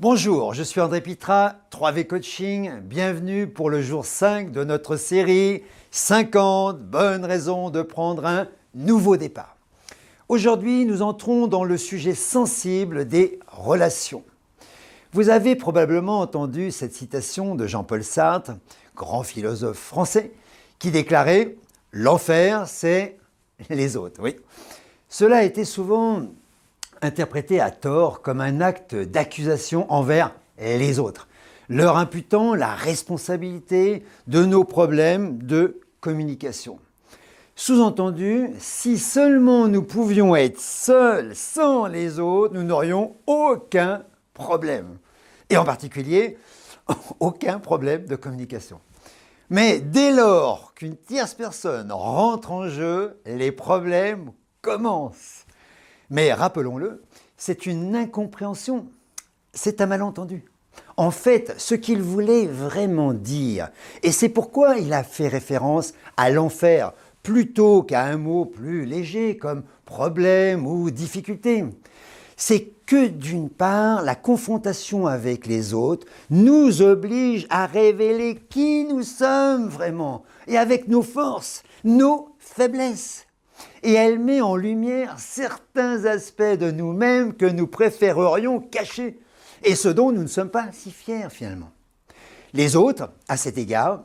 Bonjour, je suis André Pitra, 3V Coaching. Bienvenue pour le jour 5 de notre série 50 bonnes raisons de prendre un nouveau départ. Aujourd'hui, nous entrons dans le sujet sensible des relations. Vous avez probablement entendu cette citation de Jean-Paul Sartre, grand philosophe français, qui déclarait « L'enfer, c'est les autres ». Oui. Cela a été souvent interprété à tort comme un acte d'accusation envers les autres, leur imputant la responsabilité de nos problèmes de communication. Sous-entendu, si seulement nous pouvions être seuls sans les autres, nous n'aurions aucun problème. Et en particulier, aucun problème de communication. Mais dès lors qu'une tierce personne rentre en jeu, les problèmes commencent. Mais rappelons-le, c'est une incompréhension, c'est un malentendu. En fait, ce qu'il voulait vraiment dire, et c'est pourquoi il a fait référence à l'enfer plutôt qu'à un mot plus léger comme problème ou difficulté, c'est que d'une part, la confrontation avec les autres nous oblige à révéler qui nous sommes vraiment, et avec nos forces, nos faiblesses. Et elle met en lumière certains aspects de nous-mêmes que nous préférerions cacher, et ce dont nous ne sommes pas si fiers finalement. Les autres, à cet égard,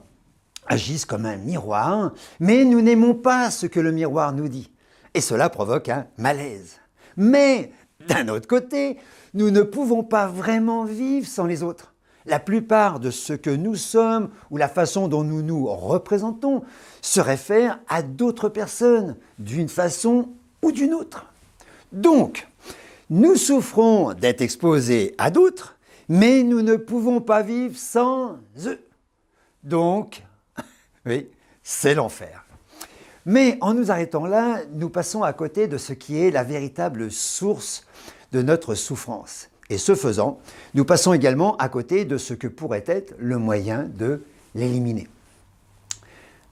agissent comme un miroir, mais nous n'aimons pas ce que le miroir nous dit, et cela provoque un malaise. Mais d'un autre côté, nous ne pouvons pas vraiment vivre sans les autres. La plupart de ce que nous sommes ou la façon dont nous nous représentons se réfère à d'autres personnes, d'une façon ou d'une autre. Donc, nous souffrons d'être exposés à d'autres, mais nous ne pouvons pas vivre sans eux. Donc, oui, c'est l'enfer. Mais en nous arrêtant là, nous passons à côté de ce qui est la véritable source de notre souffrance. Et ce faisant, nous passons également à côté de ce que pourrait être le moyen de l'éliminer.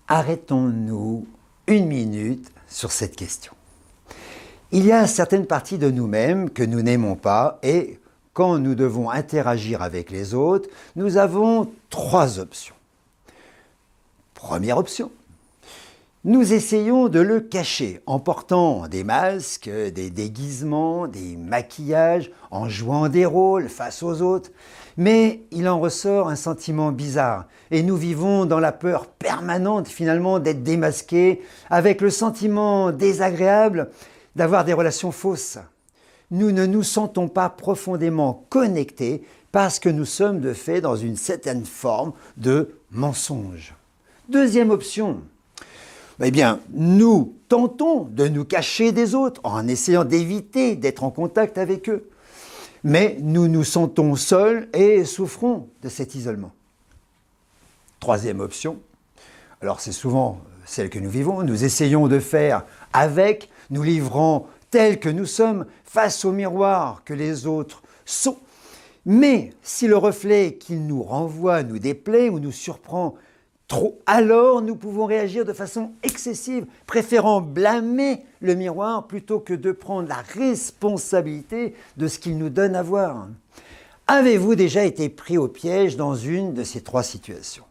Arrêtons-nous une minute sur cette question. Il y a certaines parties de nous-mêmes que nous n'aimons pas et quand nous devons interagir avec les autres, nous avons 3 options. Première option. Nous essayons de le cacher en portant des masques, des déguisements, des maquillages, en jouant des rôles face aux autres. Mais il en ressort un sentiment bizarre et nous vivons dans la peur permanente finalement d'être démasqués avec le sentiment désagréable d'avoir des relations fausses. Nous ne nous sentons pas profondément connectés parce que nous sommes de fait dans une certaine forme de mensonge. Deuxième option. Eh bien, nous tentons de nous cacher des autres en essayant d'éviter d'être en contact avec eux. Mais nous nous sentons seuls et souffrons de cet isolement. Troisième option, alors c'est souvent celle que nous vivons, nous essayons de faire avec, nous livrant tels que nous sommes face au miroir que les autres sont. Mais si le reflet qu'ils nous renvoient nous déplaît ou nous surprend trop, alors nous pouvons réagir de façon excessive, préférant blâmer le miroir plutôt que de prendre la responsabilité de ce qu'il nous donne à voir. Avez-vous déjà été pris au piège dans une de ces 3 situations?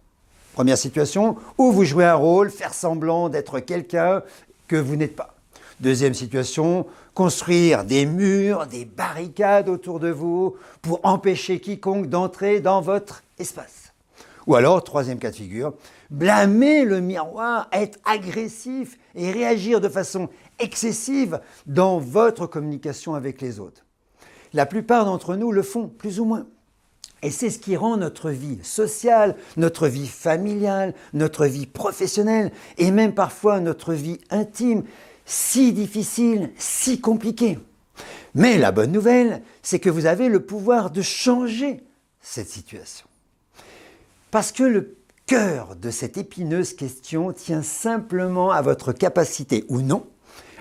Première situation, où vous jouez un rôle, faire semblant d'être quelqu'un que vous n'êtes pas. Deuxième situation, construire des murs, des barricades autour de vous pour empêcher quiconque d'entrer dans votre espace. Ou alors, troisième cas de figure, blâmer le miroir, être agressif et réagir de façon excessive dans votre communication avec les autres. La plupart d'entre nous le font, plus ou moins. Et c'est ce qui rend notre vie sociale, notre vie familiale, notre vie professionnelle et même parfois notre vie intime si difficile, si compliquée. Mais la bonne nouvelle, c'est que vous avez le pouvoir de changer cette situation. Parce que le cœur de cette épineuse question tient simplement à votre capacité ou non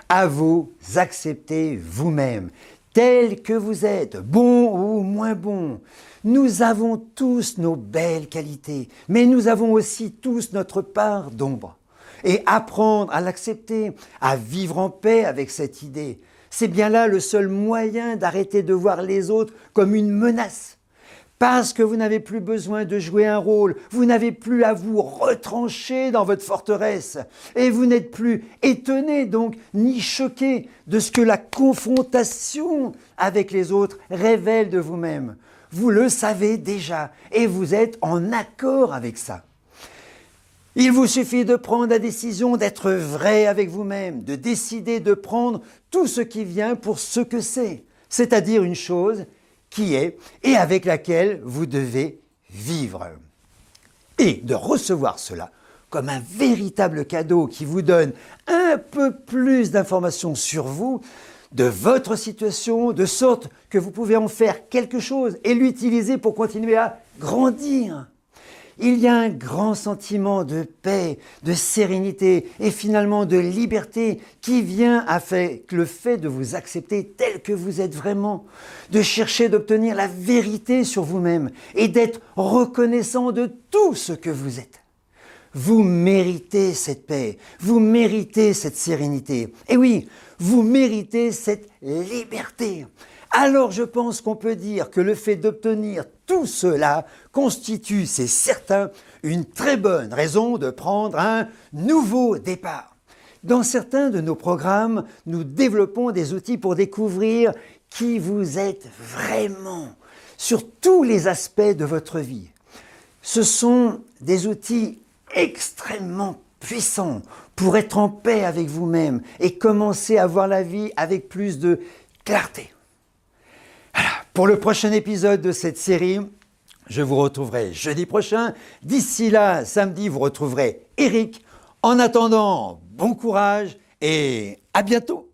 à vous accepter vous-même, tel que vous êtes, bon ou moins bon. Nous avons tous nos belles qualités, mais nous avons aussi tous notre part d'ombre. Et apprendre à l'accepter, à vivre en paix avec cette idée, c'est bien là le seul moyen d'arrêter de voir les autres comme une menace Parce que vous n'avez plus besoin de jouer un rôle, vous n'avez plus à vous retrancher dans votre forteresse et vous n'êtes plus étonné donc ni choqué de ce que la confrontation avec les autres révèle de vous-même. Vous le savez déjà et vous êtes en accord avec ça. Il vous suffit de prendre la décision d'être vrai avec vous-même, de décider de prendre tout ce qui vient pour ce que c'est-à-dire une chose qui est et avec laquelle vous devez vivre. Et de recevoir cela comme un véritable cadeau qui vous donne un peu plus d'informations sur vous, de votre situation, de sorte que vous pouvez en faire quelque chose et l'utiliser pour continuer à grandir. Il y a un grand sentiment de paix, de sérénité et finalement de liberté qui vient avec le fait de vous accepter tel que vous êtes vraiment, de chercher d'obtenir la vérité sur vous-même et d'être reconnaissant de tout ce que vous êtes. Vous méritez cette paix, vous méritez cette sérénité. Et oui, vous méritez cette liberté. Alors je pense qu'on peut dire que le fait d'obtenir tout cela constitue, c'est certain, une très bonne raison de prendre un nouveau départ. Dans certains de nos programmes, nous développons des outils pour découvrir qui vous êtes vraiment sur tous les aspects de votre vie. Ce sont des outils extrêmement puissants pour être en paix avec vous-même et commencer à voir la vie avec plus de clarté. Pour le prochain épisode de cette série, je vous retrouverai jeudi prochain. D'ici là, samedi, vous retrouverez Eric. En attendant, bon courage et à bientôt.